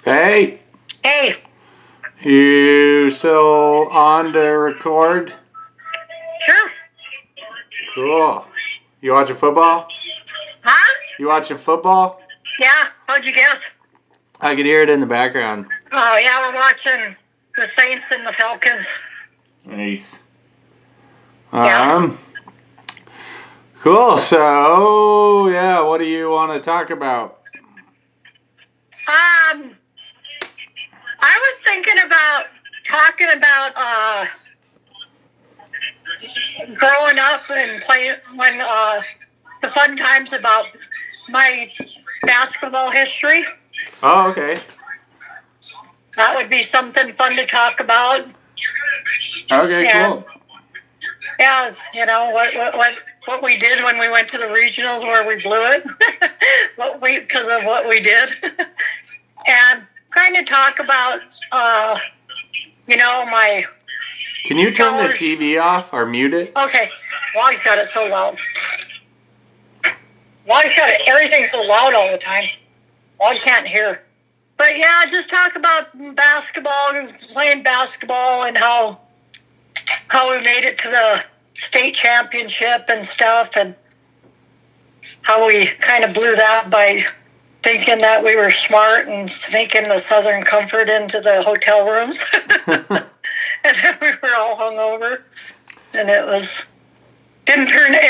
Hey, Hey, you still on to record? sure. Cool. You watching football? Huh? You watching football? Yeah, how'd you guess? I could hear it in the background. Oh, yeah, we're watching the Saints and the Falcons. Nice. Yeah. Cool. So, yeah, what do you want to talk about? I was thinking about talking about growing up and playing when the fun times about my basketball history. Oh, okay. That would be something fun to talk about. Okay, And cool. yeah, what we did when we went to the regionals where we blew it, because of what we did, and kind of talk about my. Can you turn the scholars- TV off or mute it? Okay, Wally's got it so loud. Wally's got it. Everything's so loud all the time. Wally can't hear. But yeah, just talk about basketball and playing basketball and how we made it to the state championship and stuff, and how we kind of blew that by thinking that we were smart and sneaking the Southern Comfort into the hotel rooms. And then we were all hungover, and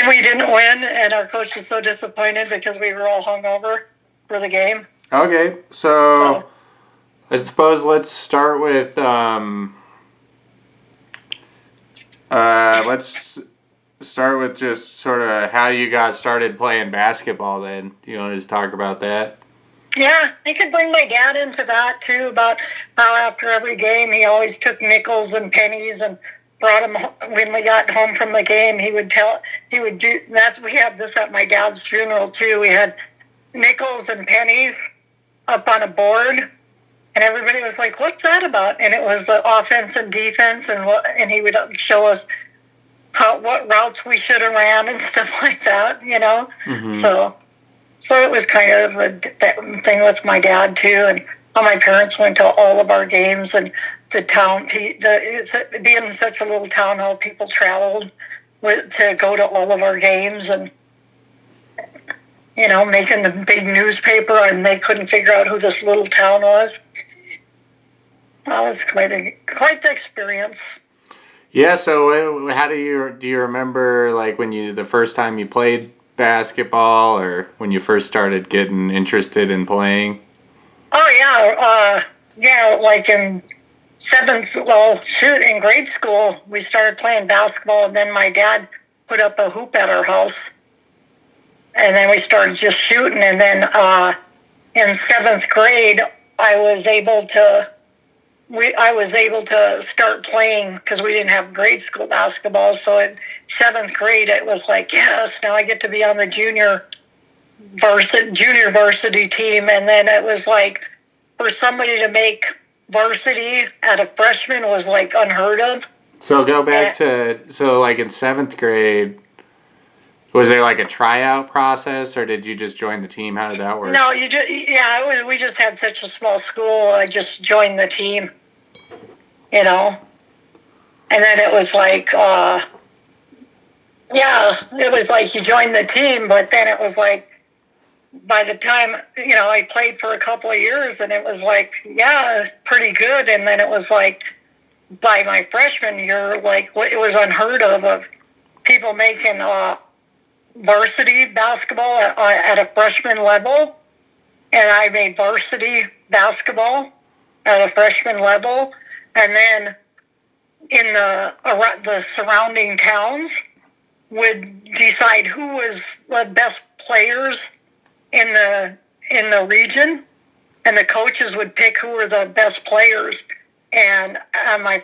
we didn't win, and our coach was so disappointed because we were all hungover for the game. Okay, so I suppose let's start with let's start with just sort of how you got started playing basketball. Then you want to just talk about that? Yeah, I could bring my dad into that too, about how after every game he always took nickels and pennies and brought them when we got home from the game. We had this at my dad's funeral too. We had nickels and pennies up on a board, and everybody was like, "What's that about?" And it was the offense and defense, and he would show us what routes we should have ran and stuff like that, Mm-hmm. So it was kind of a thing with my dad too, and how my parents went to all of our games, and the town, being such a little town, how people traveled to go to all of our games, and making the big newspaper, and they couldn't figure out who this little town was. That was quite the experience. Yeah. So how do you remember like when the first time you played basketball, or when you first started getting interested in playing? Oh yeah, like in in grade school we started playing basketball, and then my dad put up a hoop at our house, and then we started just shooting, and then in seventh grade I was able to start playing because we didn't have grade school basketball. So in seventh grade, it was like, yes, now I get to be on the junior varsity team. And then it was like, for somebody to make varsity at a freshman was like unheard of. So go back like in seventh grade, was there like a tryout process, or did you just join the team? How did that work? No, we just had such a small school. I just joined the team, and then it was like, it was like you joined the team, but then it was like, by the time, I played for a couple of years, and it was like, yeah, pretty good. And then it was like, by my freshman year, like, it was unheard of people making varsity basketball at a freshman level. And I made varsity basketball at a freshman level. And then in the surrounding towns would decide who was the best players in the region, and the coaches would pick who were the best players. And at my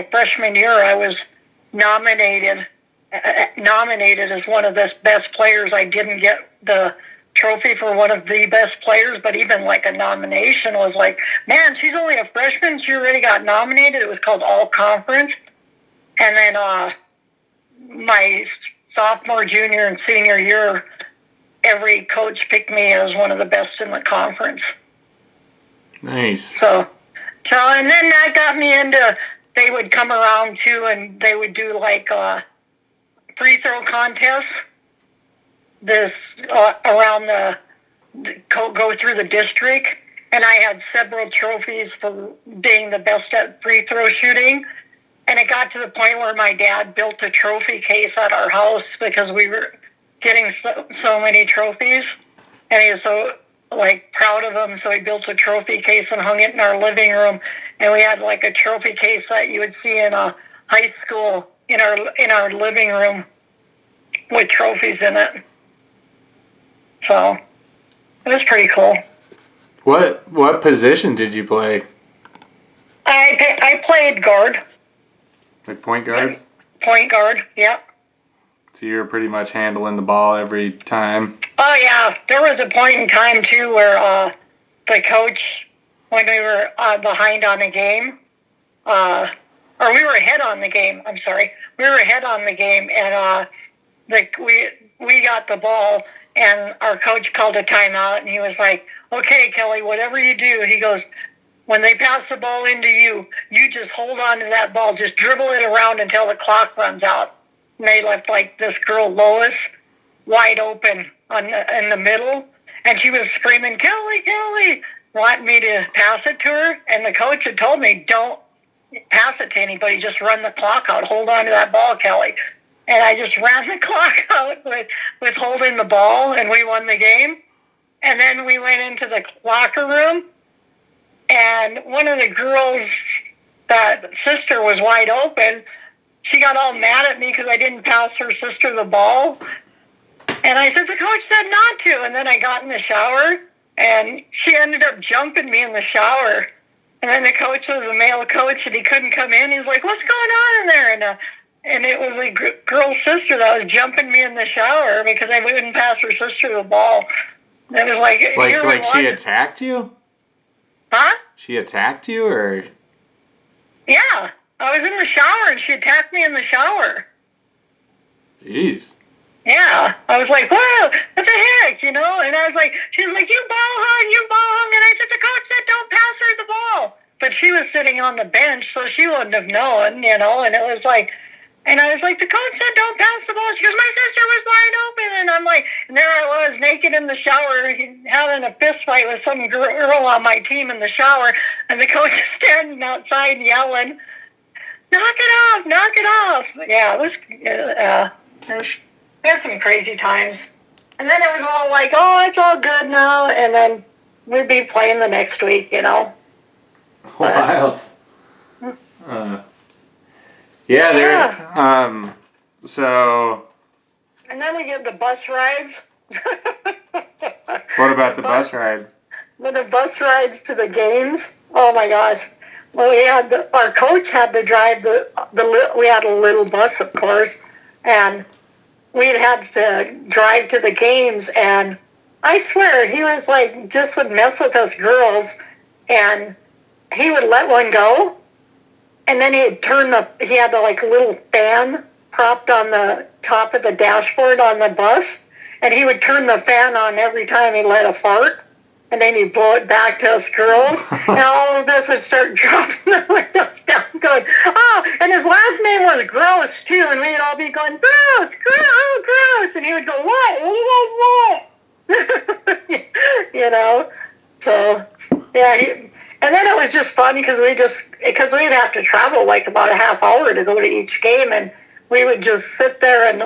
freshman year, I was nominated as one of the best players. I didn't get the trophy for one of the best players, but even like a nomination was like, man, she's only a freshman, she already got nominated. It was called All Conference. And then my sophomore, junior, and senior year, every coach picked me as one of the best in the conference. Nice. So and then that got me into. They would come around too, and they would do like free throw contests. This around go through the district, and I had several trophies for being the best at free throw shooting. And it got to the point where my dad built a trophy case at our house because we were getting so many trophies, and he was so proud of them. So he built a trophy case and hung it in our living room, and we had like a trophy case that you would see in a high school in our living room with trophies in it. So it was pretty cool. What position did you play? I played guard. Like point guard? Point guard, yep. So you were pretty much handling the ball every time? Oh, yeah. There was a point in time, too, where the coach, when we were behind on a game, or we were ahead on the game, I'm sorry. We were ahead on the game, and we got the ball, and our coach called a timeout, and he was like, okay, Kelly, whatever you do, he goes, when they pass the ball into you, you just hold on to that ball. Just dribble it around until the clock runs out. And they left like this girl, Lois, wide open in the middle. And she was screaming, Kelly, Kelly, wanting me to pass it to her. And the coach had told me, don't pass it to anybody. Just run the clock out. Hold on to that ball, Kelly. And I just ran the clock out with holding the ball, and we won the game. And then we went into the locker room. And one of the girls, that sister was wide open. She got all mad at me because I didn't pass her sister the ball. And I said, the coach said not to. And then I got in the shower, and she ended up jumping me in the shower. And then the coach was a male coach, and he couldn't come in. He was like, what's going on in there? And it was a girl's sister that was jumping me in the shower because I wouldn't pass her sister the ball. And it was like she attacked you? Huh? She attacked you, or? Yeah. I was in the shower, and she attacked me in the shower. Jeez. Yeah. I was like, whoa, what the heck, And I was like, she was like, you ball hung. And I said, the coach said don't pass her the ball. But she was sitting on the bench, so she wouldn't have known, and it was like, and I was like, the coach said don't pass the ball. She goes, my sister was wide open. And I'm like, and there I was naked in the shower having a fist fight with some girl on my team in the shower. And the coach is standing outside yelling, knock it off. Yeah, it was some crazy times. And then it was all like, oh, it's all good now. And then we'd be playing the next week, Wild. Yeah. So. And then we get the bus rides. What about the bus ride? Well, the bus rides to the games. Oh my gosh. Well, our coach had to drive we had a little bus, of course, and we'd had to drive to the games, and I swear he was like, just would mess with us girls, and he would let one go. And then he had a little fan propped on the top of the dashboard on the bus. And he would turn the fan on every time he let a fart. And then he'd blow it back to us girls. And all of us would start dropping the windows down going, oh, and his last name was Gross, too. And we'd all be going, gross, gross. And he would go, what? What do you guys want? So, yeah, and then it was just fun because we'd have to travel like about a half hour to go to each game, and we would just sit there and,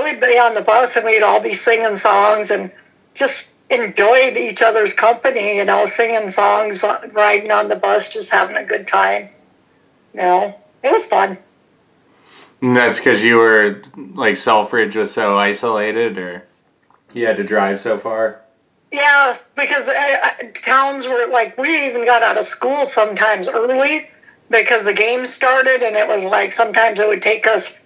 we'd be on the bus and we'd all be singing songs and just enjoyed each other's company, singing songs, riding on the bus, just having a good time. It was fun. And that's because you were, Selfridge was so isolated, or you had to drive so far? Yeah, because towns were we even got out of school sometimes early because the game started, and it was sometimes it would take us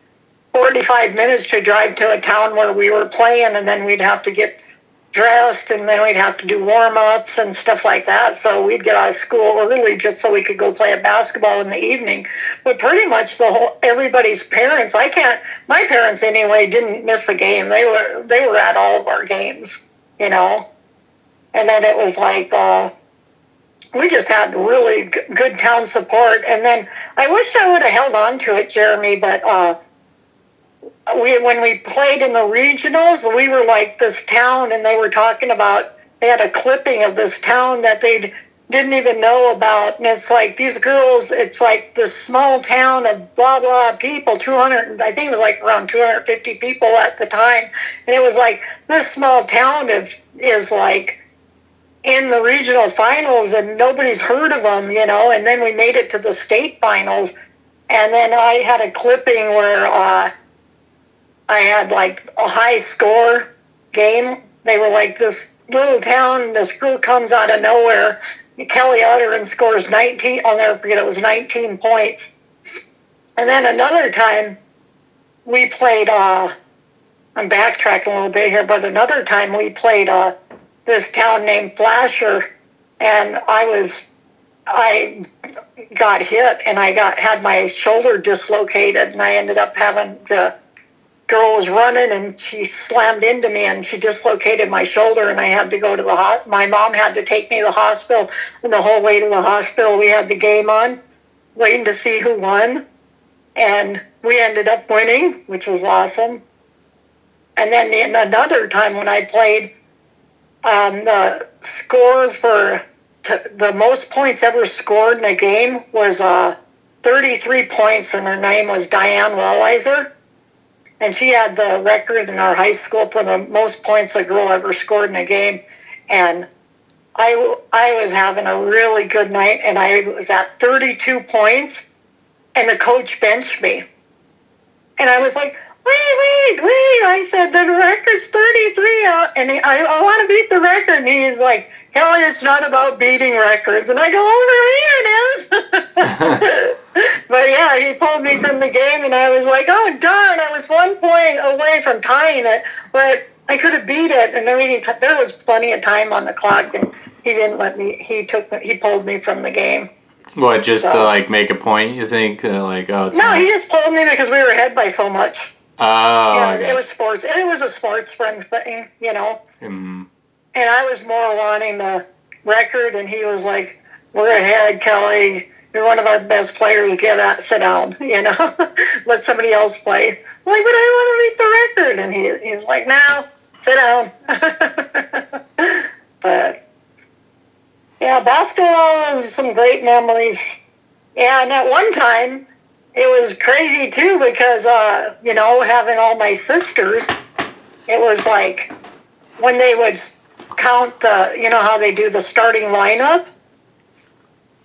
45 minutes to drive to a town where we were playing, and then we'd have to get dressed, and then we'd have to do warm-ups and stuff like that. So we'd get out of school early just so we could go play a basketball in the evening. But pretty much everybody's parents, my parents anyway, didn't miss a game. They were at all of our games, And then it was we just had really good town support. And then I wish I would have held on to it, Jeremy, but when we played in the regionals, we were like this town, and they were talking about, they had a clipping of this town that they didn't even know about, and it's like these girls, it's like this small town of blah blah people, 200, I think it was like around 250 people at the time, and it was like this small town is like in the regional finals, and nobody's heard of them, you know. And then we made it to the state finals, and then I had a clipping where I had like a high score game. They were like this little town. This girl comes out of nowhere, Kelly Uttern, scores 19. I'll never forget. It was 19 points. And then another time we played. I'm backtracking a little bit here, but another time we played this town named Flasher, and I got hit, and I had my shoulder dislocated, and I ended up having to. Girl was running, and she slammed into me, and she dislocated my shoulder, and I had to go to the hospital. My mom had to take me to the hospital, and the whole way to the hospital we had the game on, waiting to see who won, and we ended up winning, which was awesome. And then in another time when I played, the score for the most points ever scored in a game was 33 points, and her name was Diane Wellizer. And she had the record in our high school for the most points a girl ever scored in a game. And I was having a really good night, and I was at 32 points, and the coach benched me. And I was like, wait. I said, the record's 33, and I want to beat the record. And he's like, Kelly, it's not about beating records. And I go, oh, here it is. But yeah, he pulled me from the game, and I was like, oh, darn, I was 1 point away from tying it, but I could have beat it. And then there was plenty of time on the clock, and he didn't let me, he pulled me from the game. What, just to like make a point, you think? Like, oh, it's no, he just pulled me because we were ahead by so much. Oh, yeah, okay. It was sports. It was a sports friend thing, you know. Mm-hmm. And I was more wanting the record, and he was like, we're ahead, Kelly. You're one of our best players. Sit down, you know. Let somebody else play. I'm like, but I want to beat the record. And he was like, no, sit down. But, yeah, basketball is some great memories. Yeah, and at one time, it was crazy, too, because, you know, having all my sisters, it was like when they would count you know how they do the starting lineup?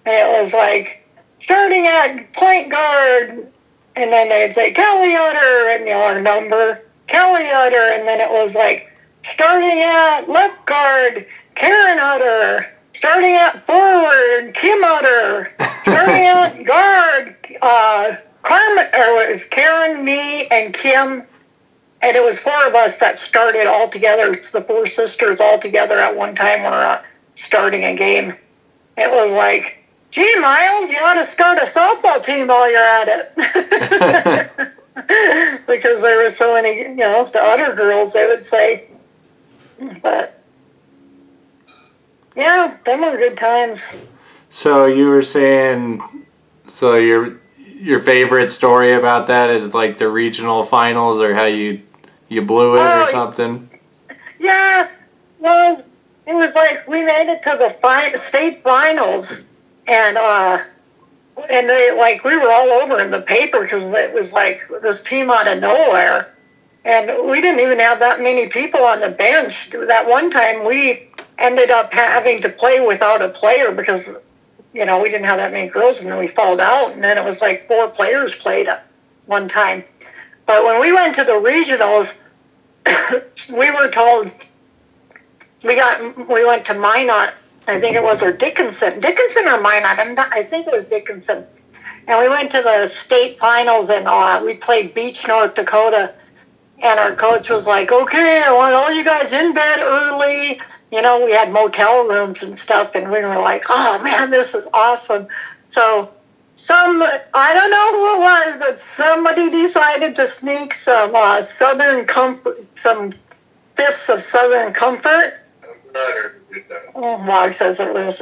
And it was like, starting at point guard, and then they'd say, Kelly Utter, and our number, Kelly Utter, and then it was like, starting at left guard, Karen Utter, starting at forward, Kim Utter, starting at guard, Carmen, or it was Karen, me, and Kim, and it was four of us that started all together. It's the four sisters all together at one time were starting a game. It was like, gee, Miles, you ought to start a softball team while you're at it. Because there were so many, you know, the other girls, they would say. But, yeah, them were good times. So you were saying, so your favorite story about that is like the regional finals, or how you blew it or something? Yeah, well, it was like we made it to the state finals, and they, like, we were all over in the paper because it was like this team out of nowhere, and we didn't even have that many people on the bench. That one time we ended up having to play without a player because, you know, we didn't have that many girls, and then we fouled out, and then it was like 4 players played at one time. But when we went to the regionals, we were told we went to Minot, I think it was, or Dickinson or Minot. I think it was Dickinson, and we went to the state finals, and we played Beach, North Dakota. And our coach was like, okay, I want all you guys in bed early. You know, we had motel rooms and stuff, and we were like, oh, man, this is awesome. So I don't know who it was, but somebody decided to sneak some Southern Comfort, some fists of Southern Comfort. Mog says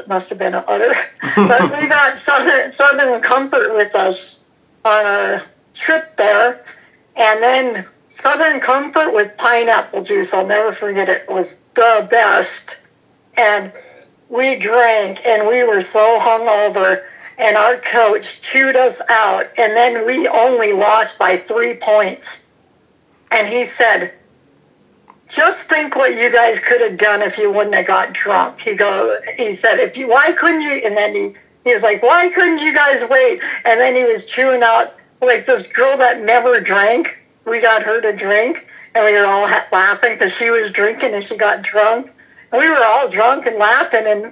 must have been an udder. But we got Southern Comfort with us on our trip there. And then Southern Comfort with pineapple juice. I'll never forget it. It was the best. And we drank and we were so hungover. And our coach chewed us out. And then we only lost by 3 points. And he said, just think what you guys could have done if you wouldn't have got drunk. He said, why couldn't you? And then he was like, why couldn't you guys wait? And then he was chewing out, like this girl that never drank. We got her to drink, and we were all laughing because she was drinking and she got drunk. And we were all drunk and laughing, and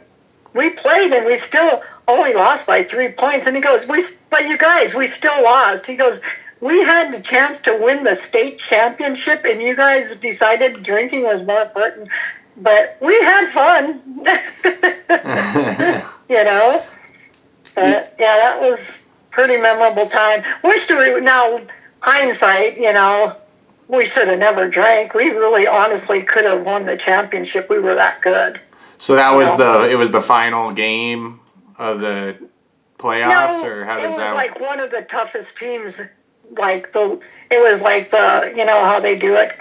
we played, and we still only lost by 3 points. And he goes, but you guys, we still lost. He goes, we had the chance to win the state championship, and you guys decided drinking was more important. But we had fun, you know. But yeah, that was pretty memorable time. Now, hindsight, you know, we should have never drank. We really, honestly, could have won the championship. We were that good. So that was it was the final game of the playoffs, or how does that? It was like one of the toughest teams. It was like you know how they do it.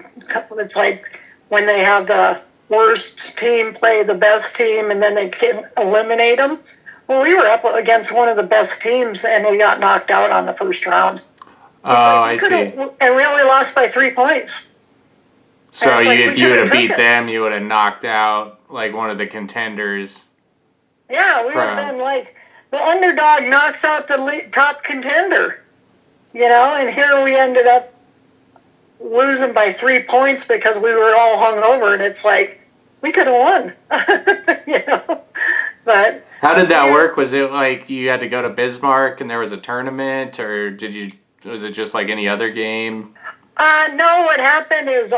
It's like when they have the worst team play the best team, and then they can eliminate them. Well, we were up against one of the best teams, and we got knocked out on the first round. I see. And we only lost by 3 points. So if you would have beat them, you would have knocked out like one of the contenders. Yeah, we would have been like the underdog knocks out the top contender. You know, and here we ended up losing by 3 points because we were all hungover, and it's like we could have won. You know, but how did that work? Was it like you had to go to Bismarck and there was a tournament, or was it just like any other game? No, what happened is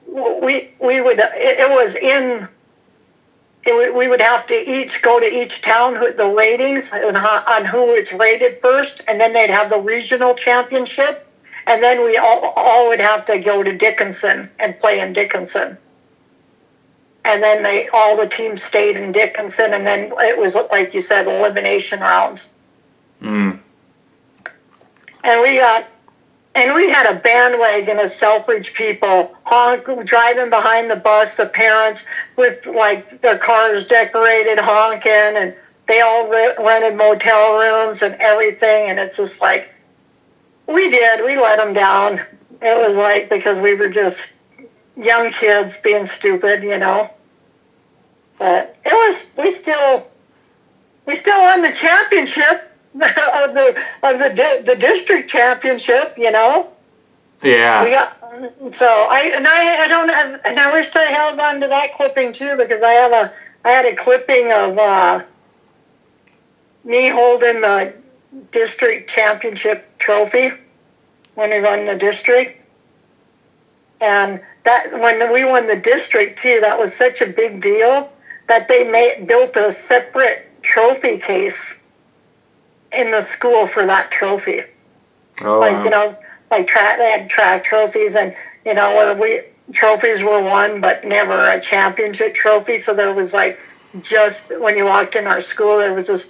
we would have to each go to each town, the ratings on who it's rated first, and then they'd have the regional championship, and then we all would have to go to Dickinson and play in Dickinson. And then all the teams stayed in Dickinson, and then it was, like you said, elimination rounds. Mm. And we had a bandwagon of Selfridge people driving behind the bus, the parents with like their cars decorated, honking, and they all rented motel rooms and everything. And it's just like, we let them down. It was like, because we were just young kids being stupid, you know. But we still won the championship. of the district championship, you know. Yeah. I wish I held on to that clipping too, because I had a clipping of me holding the district championship trophy when we won the district, and that when we won the district too, that was such a big deal that they built a separate trophy case in the school for that trophy. Oh, like, wow. you know, like they had track trophies, and, you know, trophies were won, but never a championship trophy. So there was like, just when you walked in our school, there was this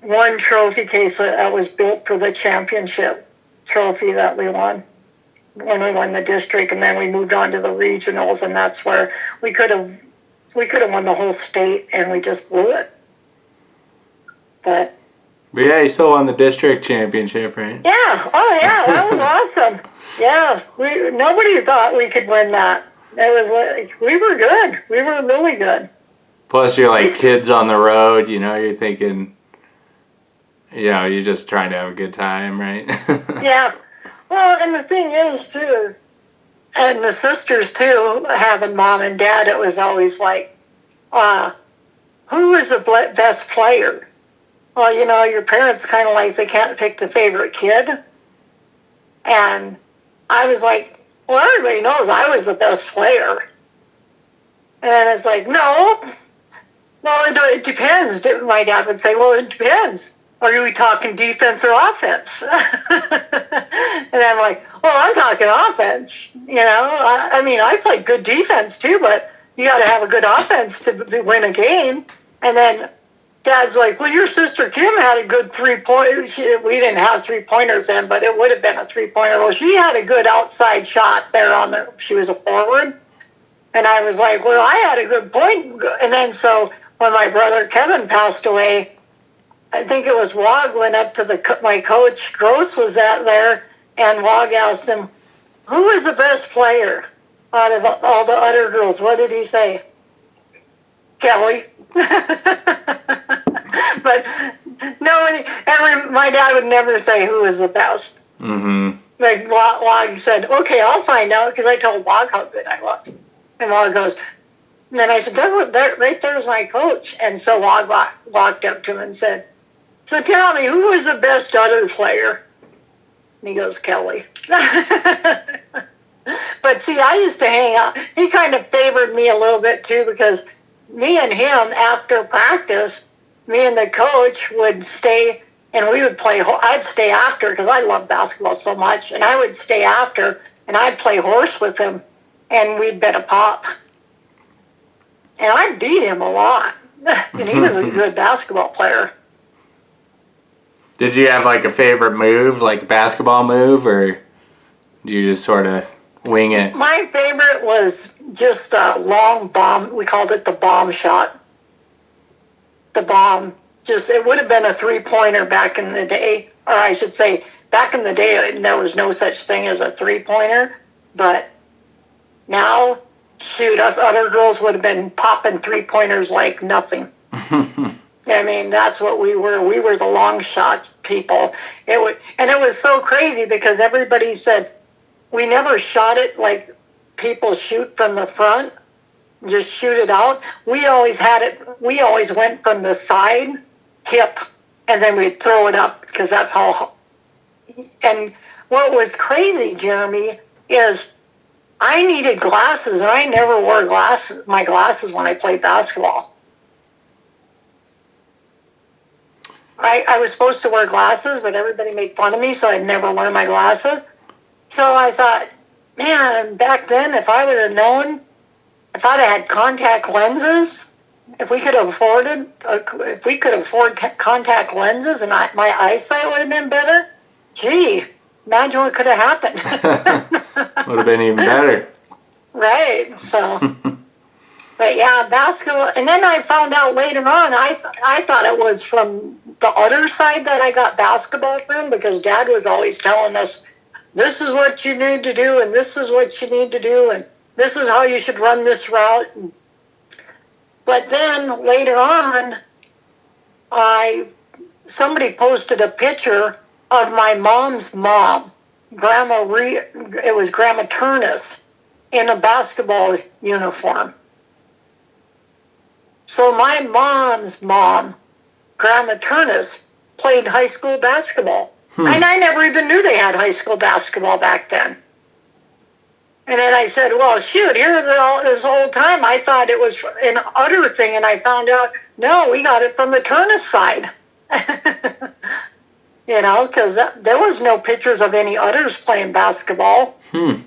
one trophy case that was built for the championship trophy that we won when we won the district. And then we moved on to the regionals, and that's where we could have won the whole state, and we just blew it. But yeah, you still won the district championship, right? Yeah. Oh, yeah. That was awesome. Yeah. Nobody thought we could win that. It was like, we were good. We were really good. Plus, you're like kids on the road, you know, you're thinking, you know, you're just trying to have a good time, right? Yeah. Well, and the thing is, too, and the sisters, too, having mom and dad, it was always like, who is the best player? Well, you know, your parents kind of like, they can't pick the favorite kid. And I was like, well, everybody knows I was the best player. And it's like, no. Well, it depends. My dad would say, well, it depends. Are you talking defense or offense? And I'm like, well, I'm talking offense. You know, I mean, I played good defense too, but you got to have a good offense to win a game. And then Dad's like, well, your sister Kim had a good 3-point. We didn't have 3-pointers then, but it would have been a 3-pointer. Well, she had a good outside shot there she was a forward. And I was like, well, I had a good point. And then so when my brother Kevin passed away, I think it was Wog went up to my coach, Gross was there, and Wog asked him, who is the best player out of all the other girls? What did he say? Kelly. But my dad would never say who was the best. Mm-hmm. Like Wog said, okay, I'll find out, because I told Wog how good I was. And Wog goes, and then I said, right there's my coach. And so Wog walked up to him and said, so tell me, who was the best other player? And he goes, Kelly. But see, I used to hang out. He kind of favored me a little bit too, because me and him, after practice, me and the coach would stay and we would play. I'd stay after because I love basketball so much, and I would stay after and I'd play horse with him, and we'd bet a pop. And I beat him a lot, and he was a good basketball player. Did you have like a favorite move, like a basketball move, or do you just sort of wing it? My favorite was just the long bomb. We called it the bomb shot. The bomb. It would have been a 3-pointer back in the day, or I should say, back in the day, there was no such thing as a 3-pointer. But now, shoot, us other girls would have been popping 3-pointers like nothing. I mean, that's what we were. We were the long shot people. It was so crazy because everybody said we never shot it like people shoot from the front, just shoot it out. We always had it. We always went from the side, hip, and then we'd throw it up because that's how. And what was crazy, Jeremy, is I needed glasses, and I never wore my glasses when I played basketball. I was supposed to wear glasses, but everybody made fun of me, so I'd never wear my glasses. So I thought, man, back then, if I would have known, if I'd have had contact lenses, if we could afford contact lenses and my eyesight would have been better, gee, imagine what could have happened. Would have been even better. Right, so... But yeah, basketball. And then I found out later on, I thought it was from the other side that I got basketball from, because Dad was always telling us, this is what you need to do, and this is what you need to do, and this is how you should run this route. But then later on, somebody posted a picture of my mom's mom, it was Grandma Turnus, in a basketball uniform. So my mom's mom, Grandma Turnus, played high school basketball. And I never even knew they had high school basketball back then. And then I said, well, shoot, this whole time I thought it was an utter thing, and I found out, no, we got it from the Turnus side. Because there was no pictures of any utters playing basketball. And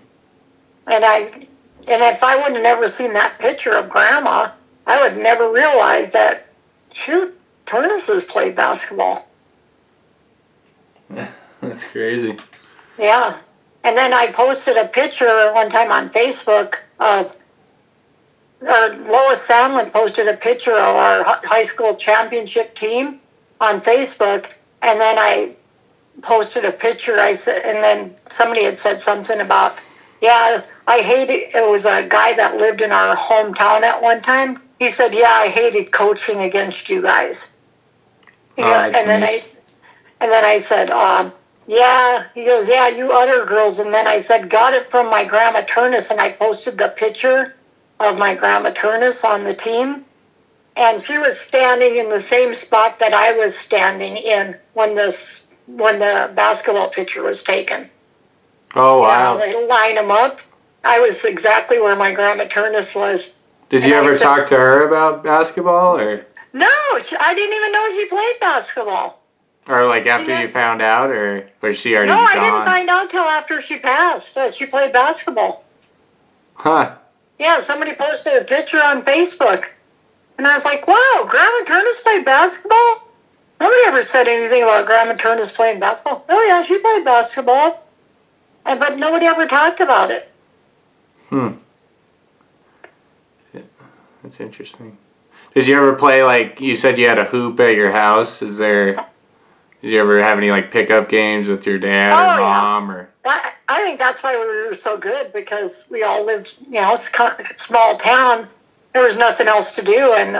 if I would have never seen that picture of Grandma, I would never realize that, shoot, Turnuses played basketball. That's crazy. Yeah. And then I posted a picture one time on Facebook of, Lois Sandlin posted a picture of our high school championship team on Facebook. And then I posted a picture, and then somebody had said something about, yeah, I hated, it was a guy that lived in our hometown at one time. He said, yeah, I hated coaching against you guys. And then I said, yeah, he goes, yeah, you other girls. And then I said, got it from my Grandma Turnus, and I posted the picture of my Grandma Turnus on the team. And she was standing in the same spot that I was standing in when the basketball picture was taken. Oh, wow. They line them up. I was exactly where my Grandma Turnus was. Did you ever talk to her about basketball, or? No, I didn't even know she played basketball. Or like after you found out, or was she already gone? No, I didn't find out till after she passed that she played basketball. Huh. Yeah, somebody posted a picture on Facebook. And I was like, wow, Grandma Turnus played basketball? Nobody ever said anything about Grandma Turnus playing basketball. Oh, yeah, she played basketball. But nobody ever talked about it. Yeah, that's interesting. Did you ever play, like, you said you had a hoop at your house? Did you ever have any, like, pickup games with your dad or mom? Yeah. Or I think that's why we were so good, because we all lived, small town. There was nothing else to do, and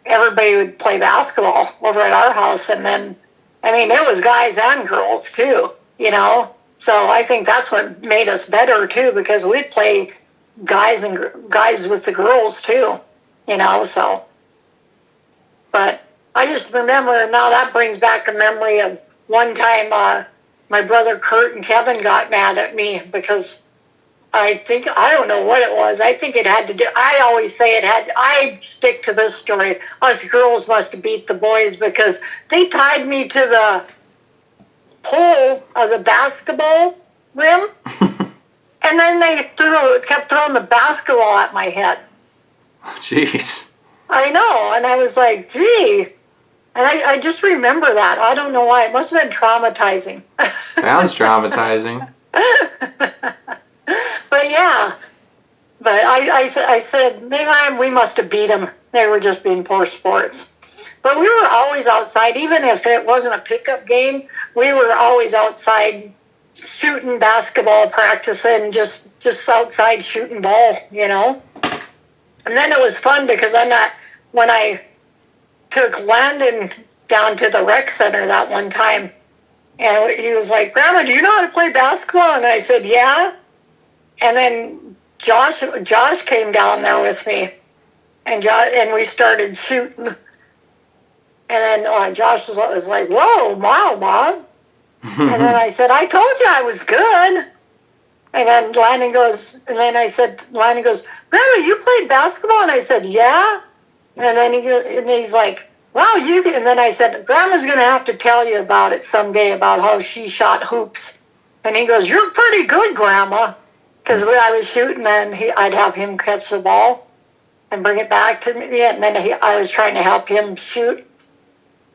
everybody would play basketball over at our house. And then, there was guys and girls too, So I think that's what made us better too, because we'd play guys with the girls too, So, but I just remember now that brings back a memory of one time my brother Kurt and Kevin got mad at me because I don't know what it was. I think it had to do, I always say I stick to this story. Us girls must have beat the boys because they tied me to the pole of the basketball rim and then they kept throwing the basketball at my head. jeez. I know, and I was like, gee. And I just remember that. I don't know why. It must have been traumatizing. Sounds traumatizing. But yeah. But I said, we must have beat them. They were just being poor sports. But we were always outside. Even if it wasn't a pickup game, we were always outside shooting basketball, practicing, just outside shooting ball, And then it was fun because when I took Landon down to the rec center that one time, and he was like, Grandma, do you know how to play basketball? And I said, yeah. And then Josh came down there with me, and we started shooting. And then Josh was like, whoa, wow, Mom. And then I said, I told you I was good. And then Landon goes, Grandma, you played basketball? And I said, yeah. And then he's like, wow, and then I said, Grandma's going to have to tell you about it someday, about how she shot hoops. And he goes, you're pretty good, Grandma. Because when I was shooting, and I'd have him catch the ball and bring it back to me. And then I was trying to help him shoot.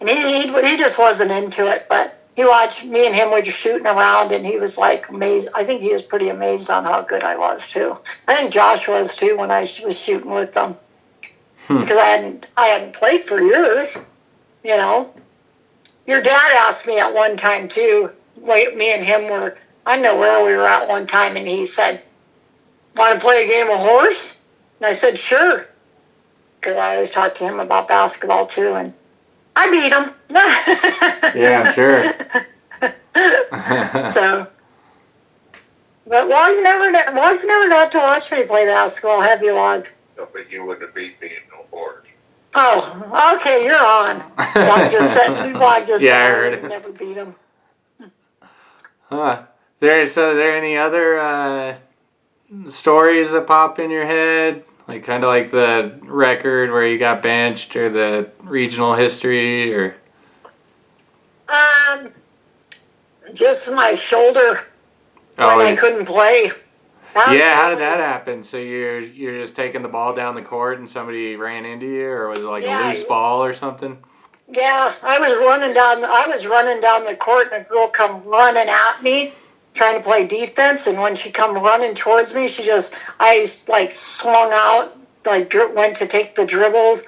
And he just wasn't into it. But he watched me and him, we were just shooting around, and he was like amazed. I think he was pretty amazed on how good I was, too. I think Josh was, too, when I was shooting with them. Because I hadn't played for years, Your dad asked me at one time too. Me and him I don't know where we were at one time, and he said, "Want to play a game of horse?" And I said, "Sure," because I always talked to him about basketball too, and I beat him. Yeah, sure. So, but Wog's never got to watch me play basketball, have you, Wog? No, but you wouldn't have beat me in no horse. Oh, okay, you're on. Wog just said, yeah, I heard it. Never beat him. Huh. Is there any other stories that pop in your head? Like kind of like the record where you got benched, or the regional history, or? Just my shoulder when I couldn't play. Yeah, how did that happen? So you're just taking the ball down the court and somebody ran into you, or was it like a loose ball or something? Yeah, I was running down the court, and a girl come running at me, trying to play defense. And when she come running towards me, I swung out, went to take the dribble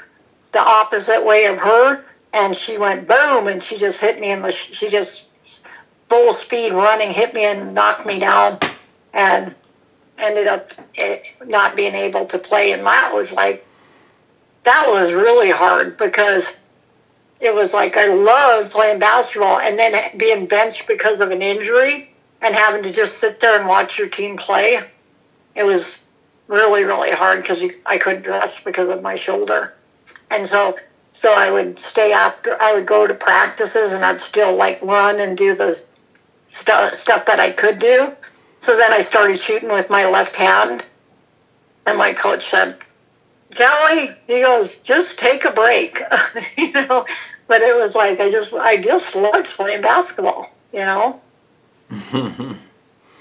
the opposite way of her, and she went boom, and she just hit me she just full speed running hit me and knocked me down, and ended up not being able to play. And that was really hard, because it was like I loved playing basketball, and then being benched because of an injury and having to just sit there and watch your team play. It was really, really hard because I couldn't dress because of my shoulder. And so I would stay after. I would go to practices, and I'd still run and do the stuff that I could do. So then I started shooting with my left hand, and my coach said, Kelly, he goes, just take a break, But it was like I just loved playing basketball,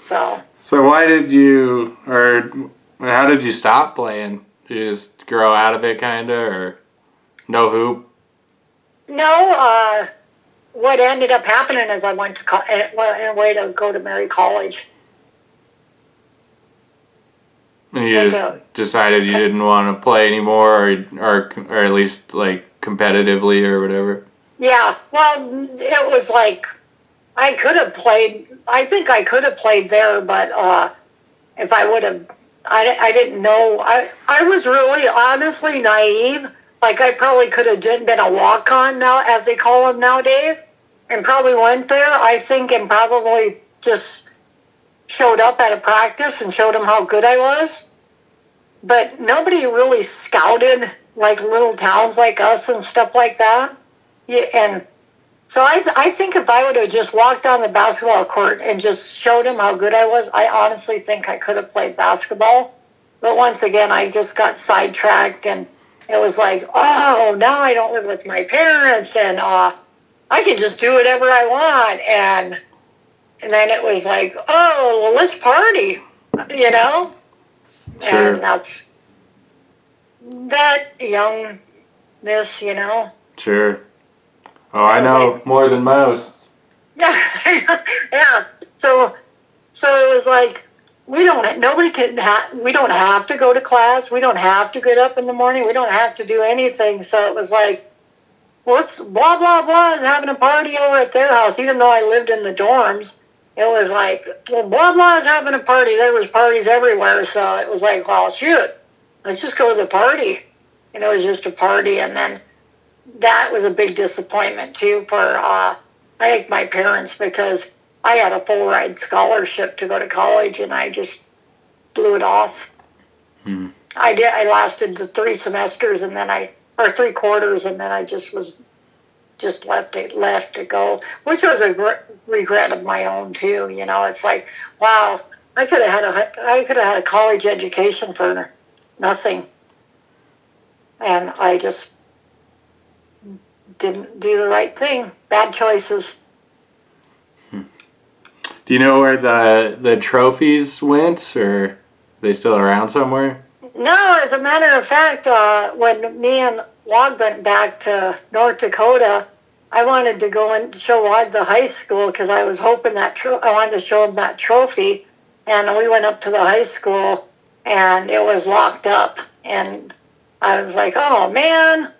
So So why did you, or how did you stop playing? Did you just grow out of it, kinda, or no hoop? No, what ended up happening is I went to went away to go to Mary College. And you And, just decided you didn't want to play anymore, or at least like competitively or whatever. yeah, well, it was like I could have played. I think I could have played there, but if I would have, I didn't know. I was really honestly naive. Like I probably could have been a walk on now, as they call them nowadays, and probably went there. I think and probably just showed up at a practice and showed them how good I was. But nobody really scouted like little towns like us and stuff like that. Yeah, and so I think if I would have just walked on the basketball court and just showed him how good I was, I honestly think I could have played basketball. But once again, I just got sidetracked, and it was like, oh, now I don't live with my parents, and I can just do whatever I want. And then it was like, oh, well, let's party, you know? Sure. And that's that youngness, you know? Sure. Oh, I know more than most. Yeah. So it was like we don't have to go to class. We don't have to get up in the morning. We don't have to do anything. So it was like, what's blah blah blah is having a party over at their house. Even though I lived in the dorms, it was like, well, blah blah is having a party. There was parties everywhere. So it was like, well, shoot, let's just go to the party. And it was just a party, and then that was a big disappointment too for I think my parents, because I had a full ride scholarship to go to college and I just blew it off. I lasted the 3 semesters and then or 3 quarters, and then I just left to go, which was a regret of my own too. You know, it's like, wow, I could have had a college education for nothing, and I just didn't do the right thing. Bad choices. Do you know where the trophies went, or are they still around somewhere? No, as a matter of fact, when me and Wog went back to North Dakota, I wanted to go and show Wog the high school because I was hoping that I wanted to show him that trophy. And we went up to the high school, and it was locked up. And I was like, oh, man.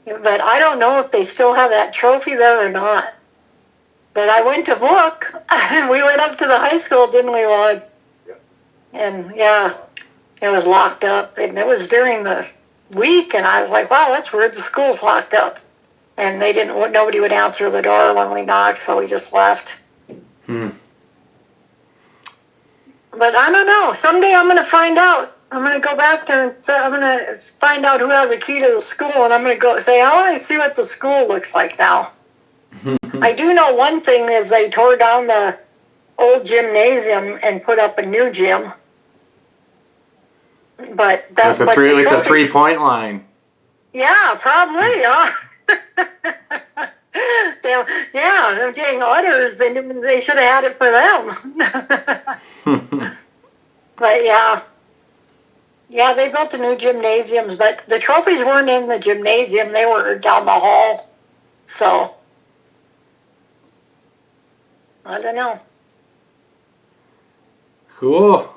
But I don't know if they still have that trophy there or not. But I went to look, and we went up to the high school, didn't we, Wog? And, yeah, it was locked up. And it was during the week, and I was like, wow, that's weird. The school's locked up. And nobody would answer the door when we knocked, so we just left. But I don't know. Someday I'm going to find out. I'm going to go back there and I'm going to find out who has a key to the school, and I'm going to go say, I want to see what the school looks like now. I do know one thing is they tore down the old gymnasium and put up a new gym. But With the 3-point line. Yeah, probably. Huh? Them dang udders, they should have had it for them. But yeah, they built the new gymnasiums, but the trophies weren't in the gymnasium; they were down the hall. So I don't know. Cool.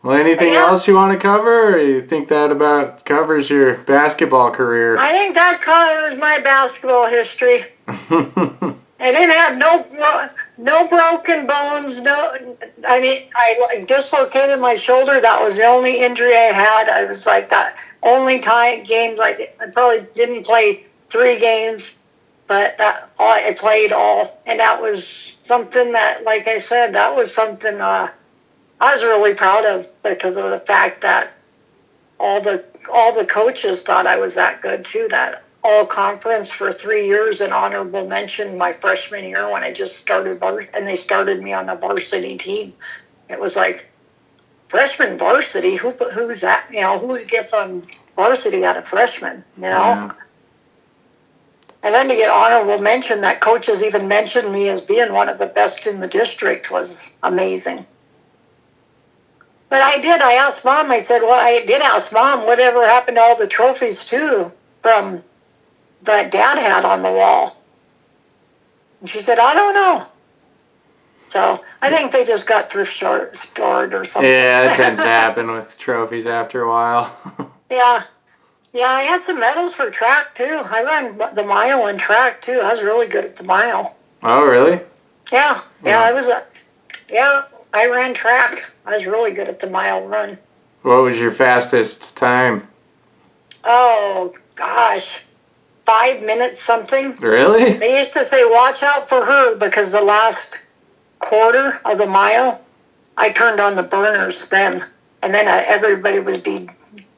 Well, anything else you want to cover, or you think that about covers your basketball career? I think that covers my basketball history. I didn't have no broken bones. I dislocated my shoulder. That was the only injury I had. I was like that only games. Like I probably didn't play 3 games, but I played all, and that was something that, like I said, that was something I was really proud of because of the fact that all the coaches thought I was that good too. That all conference for 3 years and honorable mention my freshman year when I just started and they started me on a varsity team. It was like, freshman varsity? Who's that? You know, who gets on varsity out of freshman? You know? And then to get honorable mention, that coaches even mentioned me as being one of the best in the district was amazing. But I asked Mom, I said, well, I did ask Mom, whatever happened to all the trophies too from that Dad had on the wall? And she said, I don't know. So I think they just got thrift stored or something. Yeah, it tends to happen with trophies after a while. Yeah. Yeah, I had some medals for track too. I ran the mile in track too. I was really good at the mile. Oh, really? Yeah. I ran track. I was really good at the mile run. What was your fastest time? Oh, gosh. 5 minutes something. Really? They used to say, watch out for her, because the last quarter of the mile, I turned on the burners then. And then everybody would be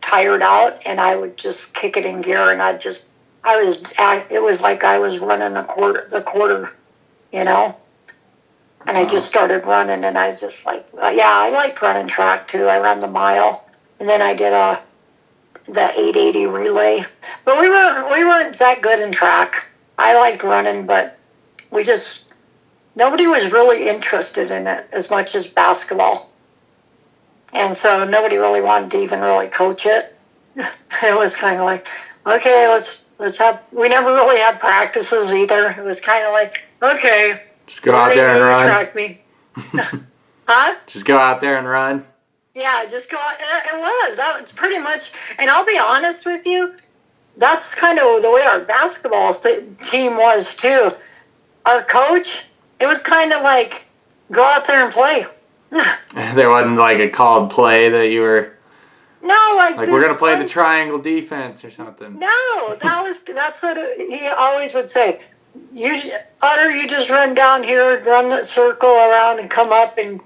tired out, and I would just kick it in gear, and it was like I was running the quarter, you know? And I just started running, and I just I liked running track too. I ran the mile, and then I did the 880 relay. But we weren't that good in track. I liked running, but nobody was really interested in it as much as basketball. And so nobody really wanted to even really coach it. It was kind of like, okay, let's have, we never really had practices either. It was kind of like, okay, just go out there and run. Track me. Huh? Just go out there and run. Yeah, just go out. That was pretty much, and I'll be honest with you, that's kind of the way our basketball team was too. Our coach, it was kind of like, go out there and play. There wasn't like a called play that you were... No, like we're going to play the triangle defense or something. No, that's what he always would say. You just run down here, run the circle around, and come up, and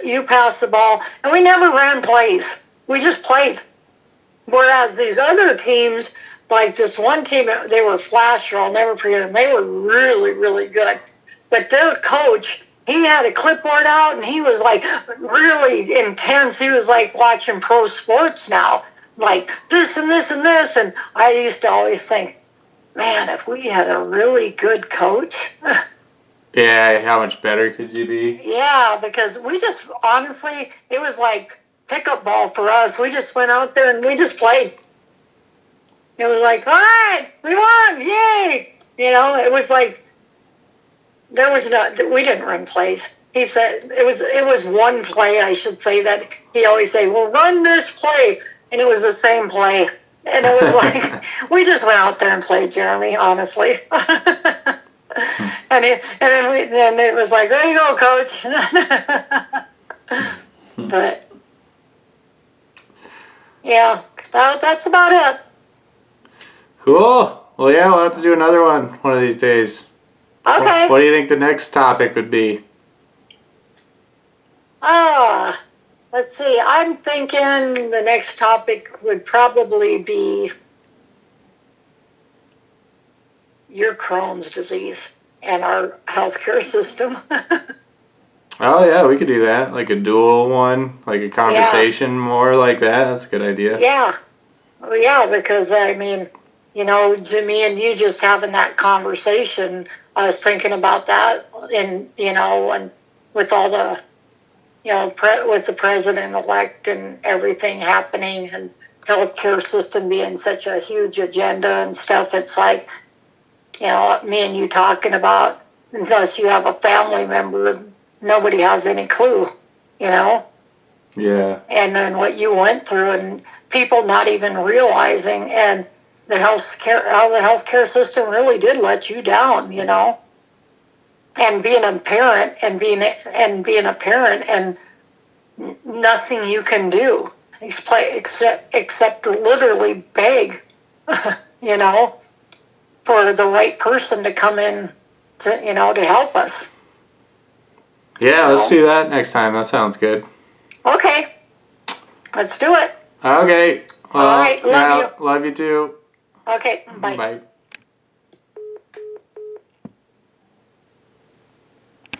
you pass the ball. And we never ran plays. We just played. Whereas these other teams, like this one team, they were flasher. I'll never forget them. They were really, really good. But their coach, he had a clipboard out, and he was like really intense. He was like watching pro sports now, like this and this and this. And I used to always think, man, if we had a really good coach. Yeah, how much better could you be? Yeah, because we just, honestly, it was like pickup ball for us. We just went out there and we just played. It was like, all right, we won, yay! You know, it was like, we didn't run plays. He said, it was one play, I should say, that he always say, well, run this play. And it was the same play. And it was like, we just went out there and played, Jeremy, honestly. and then it was like, there you go, coach. But, yeah, that's about it. Cool. Well, yeah, we'll have to do another one of these days. Okay. What do you think the next topic would be? Let's see. I'm thinking the next topic would probably be your Crohn's disease and our healthcare system. Oh, yeah, we could do that. Like a dual one, like a conversation more like that. That's a good idea. Yeah. Well, yeah, because, I mean, you know, Jimmy and you just having that conversation, I was thinking about that, and, you know, and with all the, you know, with the president-elect and everything happening and healthcare system being such a huge agenda and stuff, it's like, you know, me and you talking about, unless you have a family member, nobody has any clue, you know? Yeah. And then what you went through, and people not even realizing, and how the healthcare system really did let you down, you know? And being a parent and nothing you can do except literally beg, you know, for the right person to come in to, you know, to help us. Yeah, let's do that next time. That sounds good. Okay. Let's do it. Okay. Well, all right. Love you. Love you too. Okay. Bye. Bye.